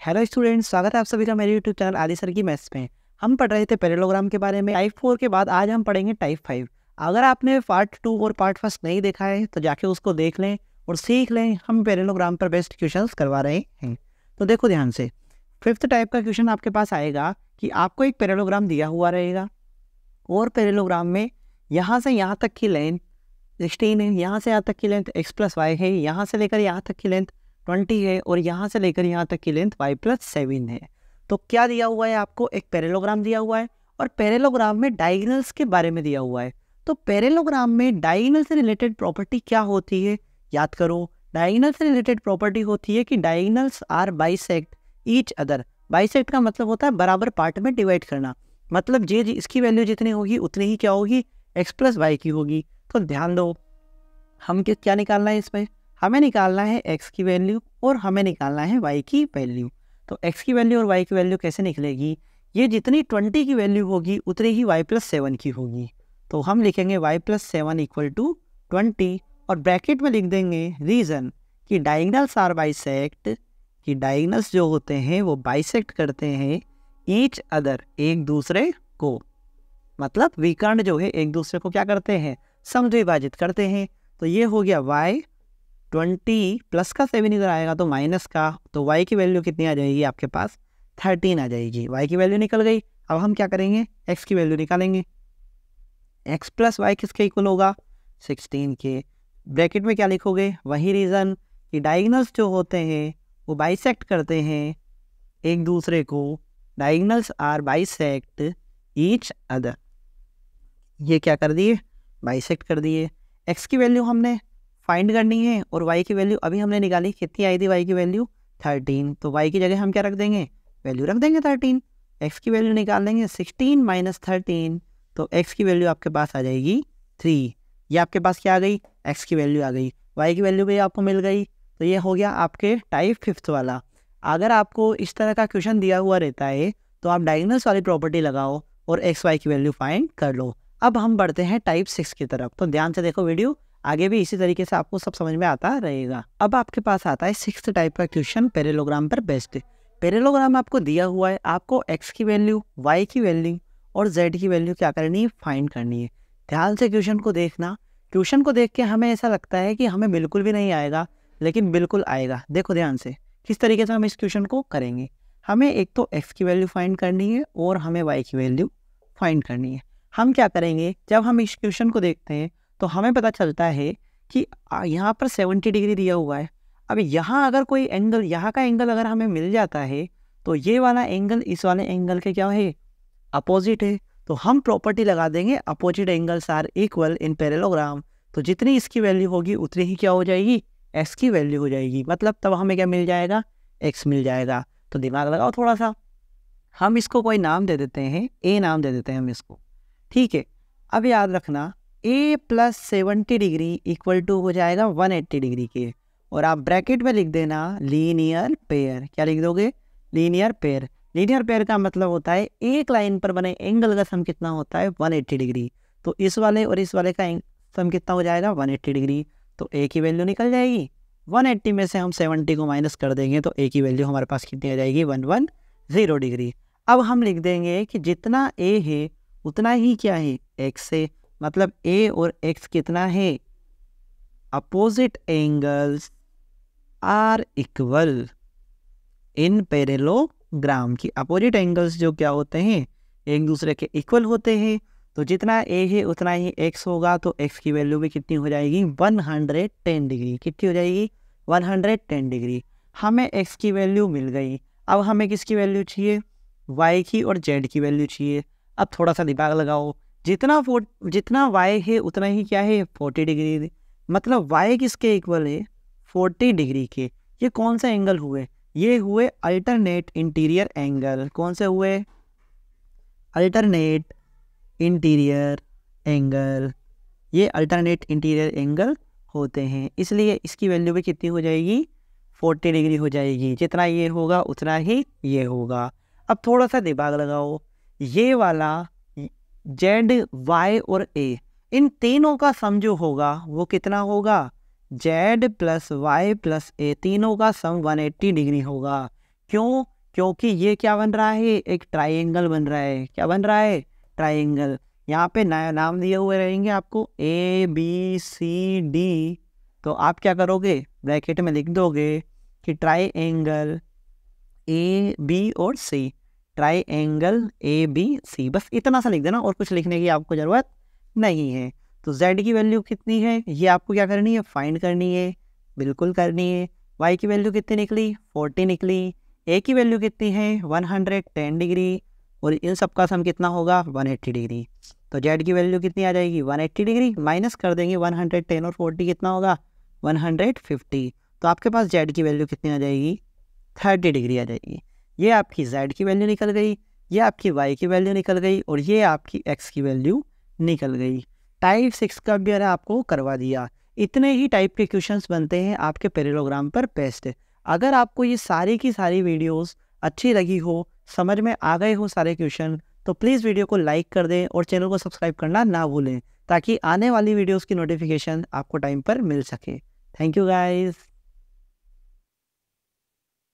Hello students, स्वागत है आप सभी का मेरे यूट्यूब चैनल आदि सर की मैथ्स में। हम पढ़ रहे थे पैरेललोग्राम के बारे में। टाइप 4 के बाद आज हम पढ़ेंगे टाइप 5। अगर आपने पार्ट 2 और पार्ट 1 नहीं देखा है तो जाके उसको देख लें और सीख लें। हम पैरेललोग्राम पर बेस्ट क्वेश्चंस करवा रहे हैं। तो देखो ध्यान से, 5th टाइप का क्वेश्चन आपके पास आएगा कि आपको एक पैरेललोग्राम दिया हुआ रहेगा और पैरेललोग्राम में यहाँ से यहाँ तक की लेंथ 16 है, यहाँ से यहाँ तक की लेंथ x + y है, यहाँ से लेकर यहाँ तक की लेंथ 20 है और यहाँ से लेकर यहाँ तक की लेंथ y + 7 है। तो क्या दिया हुआ है आपको? एक पैरेललोग्राम दिया हुआ है और पैरेललोग्राम में डायगोनल्स के बारे में दिया हुआ है। तो पैरेललोग्राम में डायगोनल से रिलेटेड प्रॉपर्टी क्या होती है? याद करो, डायगोनल से रिलेटेड प्रॉपर्टी होती है कि diagonals are bisect each other. Bisect का मतलब होता है बराबर पार्ट में डिवाइड करना, मतलब जे इसकी वैल्यू जितनी होगी उतनी ही क्या होगी, x + y की होगी। तो ध्यान दो, हम क्या निकालना है इसमें? हमें निकालना है x की वैल्यू और हमें निकालना है y की वैल्यू। तो x की वैल्यू और y की वैल्यू कैसे निकलेगी? ये जितनी 20 की वैल्यू होगी उतनी ही y + 7 की होगी। तो हम लिखेंगे y + 7 = 20 और ब्रैकेट में लिख देंगे रीज़न कि डायगोनल्स आर बाइसेक्ट, कि डायगोनल्स जो होते हैं वो बाइसेक्ट करते हैं ईच अदर, एक दूसरे को। मतलब विकर्ण जो है एक दूसरे को क्या करते हैं, समद्विभाजित करते हैं। तो ये हो गया y 20 प्लस का 7 इधर आएगा तो माइनस का, तो y की वैल्यू कितनी आ जाएगी आपके पास? 13 आ जाएगी। y की वैल्यू निकल गई। अब हम क्या करेंगे, x की वैल्यू निकालेंगे। x + y किसके इक्वल होगा? 16 के। ब्रैकेट में क्या लिखोगे? वही रीज़न कि डायगोनल्स जो होते हैं वो बाइसेक्ट करते हैं एक दूसरे को। Diagonals are bisect each other. ये क्या कर दिए? बाइसेक्ट कर दिए। x की वैल्यू हमने फाइंड करनी है और y की वैल्यू अभी हमने निकाली। कितनी आई थी y की वैल्यू? 13। तो y की जगह हम क्या रख देंगे? वैल्यू रख देंगे 13। x की वैल्यू निकाल देंगे 16 - 13, तो x की वैल्यू आपके पास आ जाएगी 3। ये आपके पास क्या आ गई? x की वैल्यू आ गई। y की वैल्यू भी आपको मिल गई। तो ये हो गया आपके टाइप 5th वाला। अगर आपको इस तरह का क्वेश्चन दिया हुआ रहता है तो आप डायगोनल्स वाली प्रॉपर्टी लगाओ और x y की वैल्यू फाइंड कर लो। अब हम बढ़ते हैं टाइप 6 की तरफ। तो ध्यान से देखो वीडियो, आगे भी इसी तरीके से आपको सब समझ में आता रहेगा। अब आपके पास आता है 6th टाइप का क्वेश्चन पैरेललोग्राम पर बेस्ड। पैरेललोग्राम आपको दिया हुआ है, आपको x की वैल्यू, y की वैल्यू और z की वैल्यू क्या करनी है? फाइंड करनी है। ध्यान से क्वेश्चन को देखना। क्वेश्चन को देख के हमें ऐसा लगता है कि हमें बिल्कुल भी नहीं आएगा, लेकिन बिल्कुल आएगा। देखो ध्यान से किस तरीके से हम इस क्वेश्चन को करेंगे। हमें एक तो x की वैल्यू फाइंड करनी है और हमें y की वैल्यू फाइंड करनी है। हम क्या करेंगे, जब हम इस क्वेश्चन को देखते हैं तो हमें पता चलता है कि यहाँ पर 70 डिग्री दिया हुआ है। अब यहाँ अगर कोई एंगल, यहाँ का एंगल अगर हमें मिल जाता है तो ये वाला एंगल इस वाले एंगल के क्या है? अपोजिट है। तो हम प्रॉपर्टी लगा देंगे opposite angles are equal in parallelogram. तो जितनी इसकी वैल्यू होगी उतनी ही क्या हो जाएगी? x की वैल्यू हो जाएगी। मतलब तब हमें क्या मिल जाएगा? x मिल जाएगा। तो दिमाग लगाओ थोड़ा सा। हम इसको कोई नाम दे देते हैं, a नाम दे देते हैं हम इसको, ठीक है। अब याद रखना a + 70 डिग्री = हो जाएगा 180 डिग्री के। और आप ब्रैकेट में लिख देना लीनियर पेयर। क्या लिख दोगे? Linear pair. लीनियर पेयर का मतलब होता है एक लाइन पर बने एंगल का सम कितना होता है? 180 डिग्री। तो इस वाले और इस वाले का सम कितना हो जाएगा? 180 डिग्री। तो a की वैल्यू निकल जाएगी। 180 में से हम 70 को माइनस कर देंगे तो a की वैल्यू हमारे पास कितनी आ जाएगी? 110 डिग्री। अब हम लिख देंगे कि जितना a है उतना ही क्या है? x है। मतलब a और x कितना है? Opposite angles are equal in parallelogram. की अपोजिट एंगल्स जो क्या होते हैं? एक दूसरे के इक्वल होते हैं। तो जितना a है उतना ही x होगा। तो x की वैल्यू भी कितनी हो जाएगी? 110 डिग्री। कितनी हो जाएगी? 110 डिग्री। हमें x की वैल्यू मिल गई। अब हमें किसकी वैल्यू चाहिए? y की और z की वैल्यू चाहिए। अब थोड़ा सा दिमाग लगाओ, जितना y है उतना ही क्या है? 40 डिग्री। मतलब y किसके इक्वल है? 40 डिग्री के। ये कौन सा एंगल हुए? ये हुए अल्टरनेट इंटीरियर एंगल। कौन से हुए? Alternate interior angle. ये अल्टरनेट इंटीरियर एंगल होते हैं, इसलिए इसकी वैल्यू भी कितनी हो जाएगी? 40 डिग्री हो जाएगी। जितना ये होगा उतना ही ये होगा। अब थोड़ा सा दिमाग लगाओ, ये वाला z, y और a, इन तीनों का सम जो होगा वो कितना होगा? z + y + a, तीनों का सम 180 डिग्री होगा। क्यों? क्योंकि ये क्या बन रहा है, एक ट्राइंगल बन रहा है। क्या बन रहा है, ट्राइंगल। यहाँ पे नया नाम दिए हुए रहेंगे आपको ABCD, तो आप क्या करोगे, ब्रैकेट में लिख दोगे कि ट्राइंगल AB और C, ट्राइंगल ABC, बस इतना सा लिख देना और कुछ लिखने की आपको ज़रूरत नहीं है। तो Z की वैल्यू कितनी है ये आपको क्या करनी है, फाइंड करनी है, बिल्कुल करनी है। Y की वैल्यू कितनी निकली, 40 निकली। A की वैल्यू कितनी है, 110 डिग्री, और इन सब का सम कितना होगा, 180 डिग्री। तो Z की वैल्यू कितनी आ जाएगी, 180 डिग्री, माइनस कर देंगे 110 और 40 कितना होगा, 150। तो आपके पास Z की वैल्यू कितनी आ जाएगी, 30 डिग्री आ जाएगी। ये आपकी Z की वैल्यू निकल गई, ये आपकी Y की वैल्यू निकल गई, और ये आपकी X की वैल्यू निकल गई। टाइप 6 का भी मैंने आपको करवा दिया। इतने ही टाइप के क्वेश्चंस बनते हैं आपके पैरेललोग्राम पर बेस्ड। अगर आपको ये सारी की सारी वीडियोस अच्छी लगी हो, समझ में आ गए हो सारे क्वेश्चन, तो प्लीज़ वीडियो को लाइक कर दें और चैनल को सब्सक्राइब करना ना भूलें, ताकि आने वाली वीडियोस की नोटिफिकेशन आपको टाइम पर मिल सके। Thank you guys.